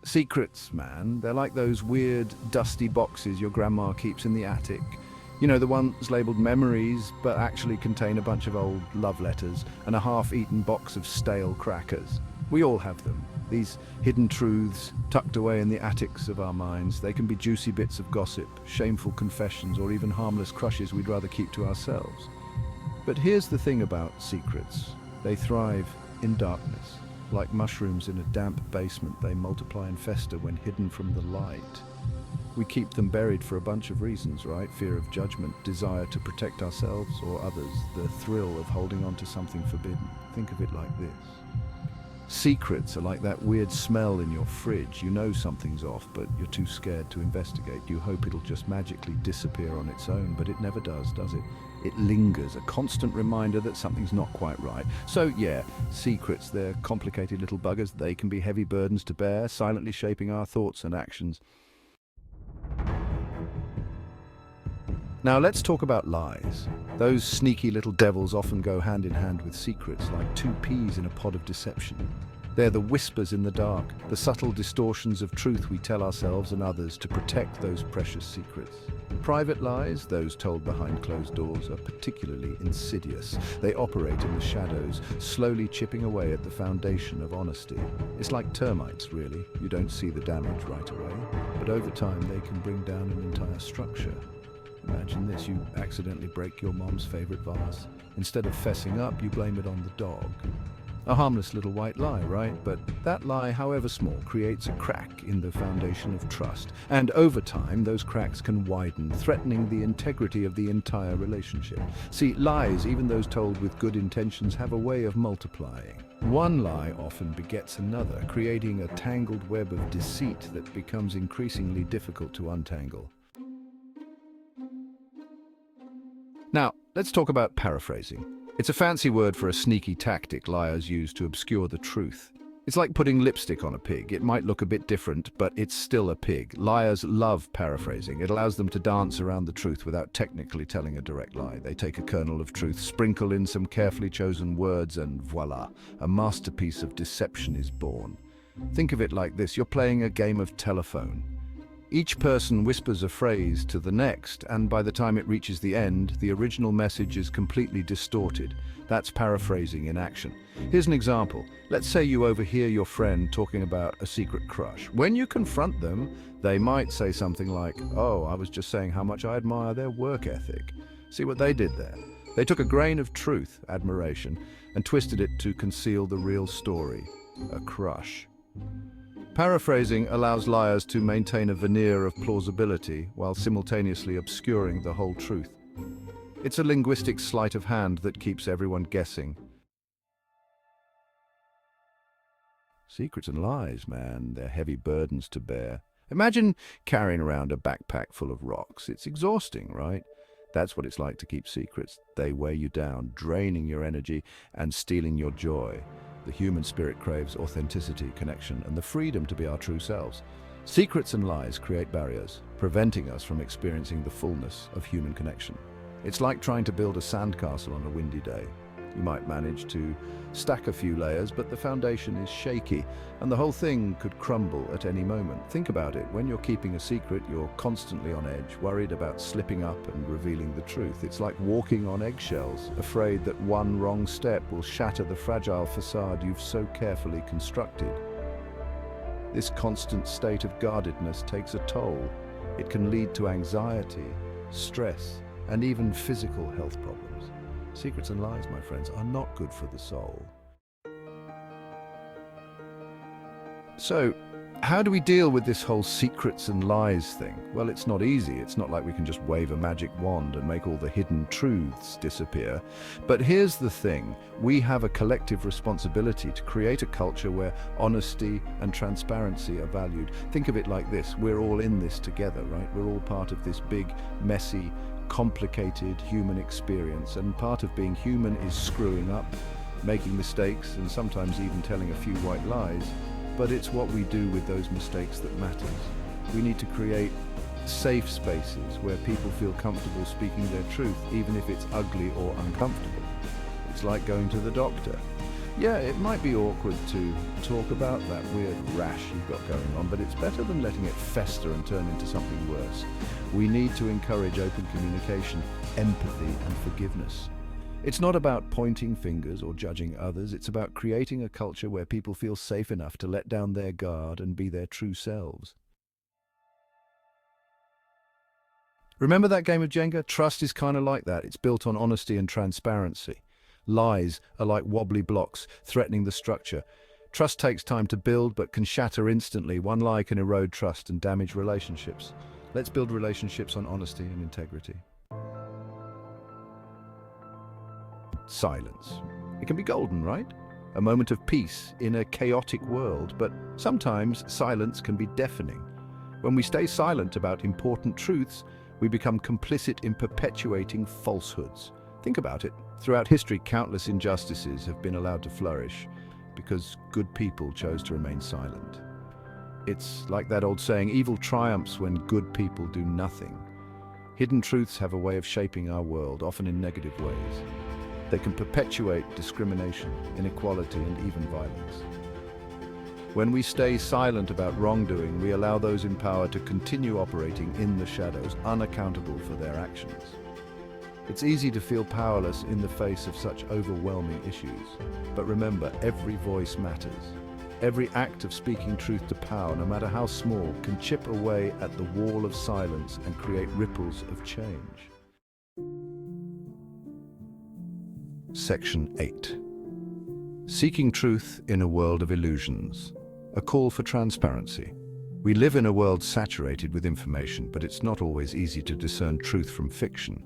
Secrets, man, they're like those weird, dusty boxes your grandma keeps in the attic. You know, the ones labeled memories, but actually contain a bunch of old love letters and a half-eaten box of stale crackers. We all have them. These hidden truths tucked away in the attics of our minds. They can be juicy bits of gossip, shameful confessions, or even harmless crushes we'd rather keep to ourselves. But here's the thing about secrets. They thrive in darkness. Like mushrooms in a damp basement, they multiply and fester when hidden from the light. We keep them buried for a bunch of reasons, right? Fear of judgment, desire to protect ourselves or others, the thrill of holding on to something forbidden. Think of it like this. Secrets are like that weird smell in your fridge. You know something's off, but you're too scared to investigate. You hope it'll just magically disappear on its own, but it never does it? It lingers, a constant reminder that something's not quite right. So yeah, secrets, they're complicated little buggers. They can be heavy burdens to bear, silently shaping our thoughts and actions. Now let's talk about lies. Those sneaky little devils often go hand in hand with secrets, like two peas in a pod of deception. They're the whispers in the dark, the subtle distortions of truth we tell ourselves and others to protect those precious secrets. Private lies, those told behind closed doors, are particularly insidious. They operate in the shadows, slowly chipping away at the foundation of honesty. It's like termites, really. You don't see the damage right away, but over time they can bring down an entire structure. Imagine this, you accidentally break your mom's favorite vase. Instead of fessing up, you blame it on the dog. A harmless little white lie, right? But that lie, however small, creates a crack in the foundation of trust. And over time, those cracks can widen, threatening the integrity of the entire relationship. See, lies, even those told with good intentions, have a way of multiplying. One lie often begets another, creating a tangled web of deceit that becomes increasingly difficult to untangle. Now, let's talk about paraphrasing. It's a fancy word for a sneaky tactic liars use to obscure the truth. It's like putting lipstick on a pig. It might look a bit different, but it's still a pig. Liars love paraphrasing. It allows them to dance around the truth without technically telling a direct lie. They take a kernel of truth, sprinkle in some carefully chosen words, and voila, a masterpiece of deception is born. Think of it like this. You're playing a game of telephone. Each person whispers a phrase to the next, and by the time it reaches the end, the original message is completely distorted. That's paraphrasing in action. Here's an example. Let's say you overhear your friend talking about a secret crush. When you confront them, they might say something like, "Oh, I was just saying how much I admire their work ethic." See what they did there? They took a grain of truth, admiration, and twisted it to conceal the real story, a crush. Paraphrasing allows liars to maintain a veneer of plausibility while simultaneously obscuring the whole truth. It's a linguistic sleight of hand that keeps everyone guessing. Secrets and lies, man, they're heavy burdens to bear. Imagine carrying around a backpack full of rocks. It's exhausting, right? That's what it's like to keep secrets. They weigh you down, draining your energy and stealing your joy. The human spirit craves authenticity, connection, and the freedom to be our true selves. Secrets and lies create barriers, preventing us from experiencing the fullness of human connection. It's like trying to build a sandcastle on a windy day. You might manage to stack a few layers, but the foundation is shaky, and the whole thing could crumble at any moment. Think about it. When you're keeping a secret, you're constantly on edge, worried about slipping up and revealing the truth. It's like walking on eggshells, afraid that one wrong step will shatter the fragile facade you've so carefully constructed. This constant state of guardedness takes a toll. It can lead to anxiety, stress, and even physical health problems. Secrets and lies, my friends, are not good for the soul. So, how do we deal with this whole secrets and lies thing? Well, it's not easy. It's not like we can just wave a magic wand and make all the hidden truths disappear. But here's the thing. We have a collective responsibility to create a culture where honesty and transparency are valued. Think of it like this. We're all in this together, right? We're all part of this big, messy, complicated human experience, and part of being human is screwing up, making mistakes, and sometimes even telling a few white lies. But it's what we do with those mistakes that matters. We need to create safe spaces where people feel comfortable speaking their truth, even if it's ugly or uncomfortable. It's like going to the doctor. Yeah, it might be awkward to talk about that weird rash you've got going on, but it's better than letting it fester and turn into something worse. We need to encourage open communication, empathy, and forgiveness. It's not about pointing fingers or judging others, it's about creating a culture where people feel safe enough to let down their guard and be their true selves. Remember that game of Jenga? Trust is kind of like that. It's built on honesty and transparency. Lies are like wobbly blocks, threatening the structure. Trust takes time to build, but can shatter instantly. One lie can erode trust and damage relationships. Let's build relationships on honesty and integrity. Silence. It can be golden, right? A moment of peace in a chaotic world, but sometimes silence can be deafening. When we stay silent about important truths, we become complicit in perpetuating falsehoods. Think about it. Throughout history, countless injustices have been allowed to flourish because good people chose to remain silent. It's like that old saying, evil triumphs when good people do nothing. Hidden truths have a way of shaping our world, often in negative ways. They can perpetuate discrimination, inequality, and even violence. When we stay silent about wrongdoing, we allow those in power to continue operating in the shadows, unaccountable for their actions. It's easy to feel powerless in the face of such overwhelming issues. But remember, every voice matters. Every act of speaking truth to power, no matter how small, can chip away at the wall of silence and create ripples of change. Section 8. Seeking truth in a world of illusions. A call for transparency. We live in a world saturated with information, but it's not always easy to discern truth from fiction.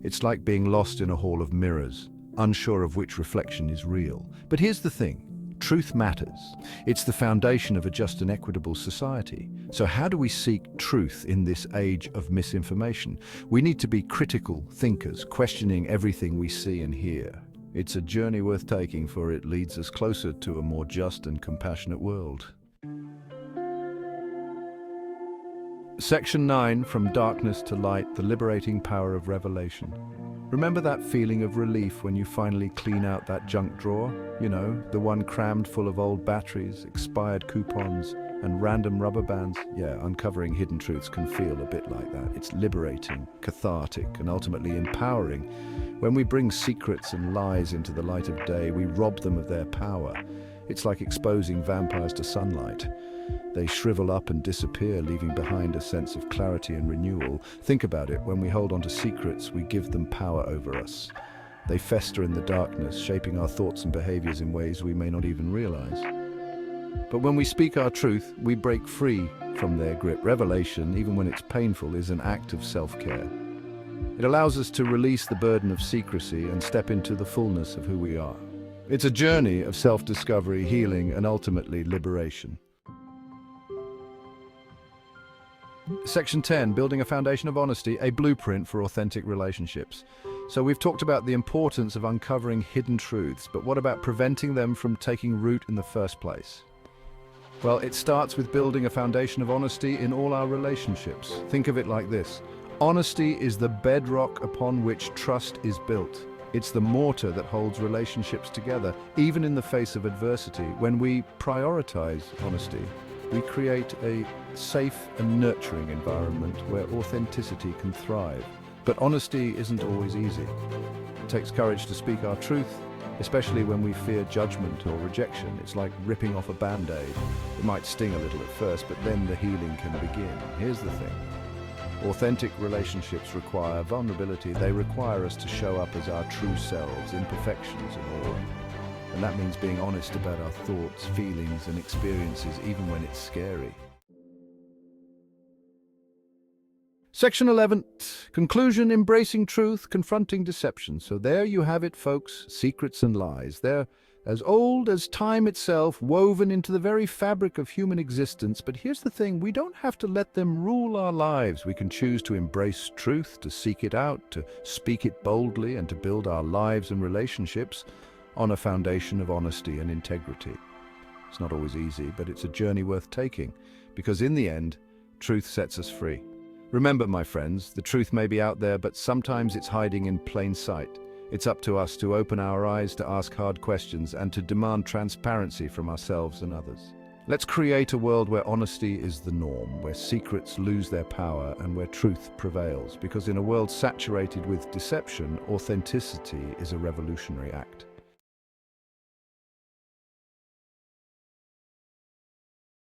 It's like being lost in a hall of mirrors, unsure of which reflection is real. But here's the thing. Truth matters. It's the foundation of a just and equitable society. So how do we seek truth in this age of misinformation? We need to be critical thinkers, questioning everything we see and hear. It's a journey worth taking, for it leads us closer to a more just and compassionate world. Section 9, From Darkness to Light, the liberating power of revelation. Remember that feeling of relief when you finally clean out that junk drawer? You know, the one crammed full of old batteries, expired coupons, and random rubber bands? Yeah, uncovering hidden truths can feel a bit like that. It's liberating, cathartic, and ultimately empowering. When we bring secrets and lies into the light of day, we rob them of their power. It's like exposing vampires to sunlight. They shrivel up and disappear, leaving behind a sense of clarity and renewal. Think about it. When we hold on to secrets, we give them power over us. They fester in the darkness, shaping our thoughts and behaviors in ways we may not even realize. But when we speak our truth, we break free from their grip. Revelation, even when it's painful, is an act of self-care. It allows us to release the burden of secrecy and step into the fullness of who we are. It's a journey of self-discovery, healing, and ultimately liberation. Section 10, Building a Foundation of Honesty, a blueprint for authentic relationships. So we've talked about the importance of uncovering hidden truths, but what about preventing them from taking root in the first place? Well, it starts with building a foundation of honesty in all our relationships. Think of it like this. Honesty is the bedrock upon which trust is built. It's the mortar that holds relationships together, even in the face of adversity. When we prioritize honesty, we create a safe and nurturing environment where authenticity can thrive. But honesty isn't always easy. It takes courage to speak our truth, especially when we fear judgment or rejection. It's like ripping off a band-aid. It might sting a little at first, but then the healing can begin. Here's the thing. Authentic relationships require vulnerability. They require us to show up as our true selves, imperfections and all. And that means being honest about our thoughts, feelings, and experiences, even when it's scary. Section 11, Conclusion, Embracing Truth, Confronting Deception. So there you have it, folks, secrets and lies. They're as old as time itself, woven into the very fabric of human existence. But here's the thing, we don't have to let them rule our lives. We can choose to embrace truth, to seek it out, to speak it boldly, and to build our lives and relationships on a foundation of honesty and integrity. It's not always easy, but it's a journey worth taking, because in the end, truth sets us free. Remember, my friends, the truth may be out there, but sometimes it's hiding in plain sight. It's up to us to open our eyes, to ask hard questions, and to demand transparency from ourselves and others. Let's create a world where honesty is the norm, where secrets lose their power, and where truth prevails. Because in a world saturated with deception, authenticity is a revolutionary act.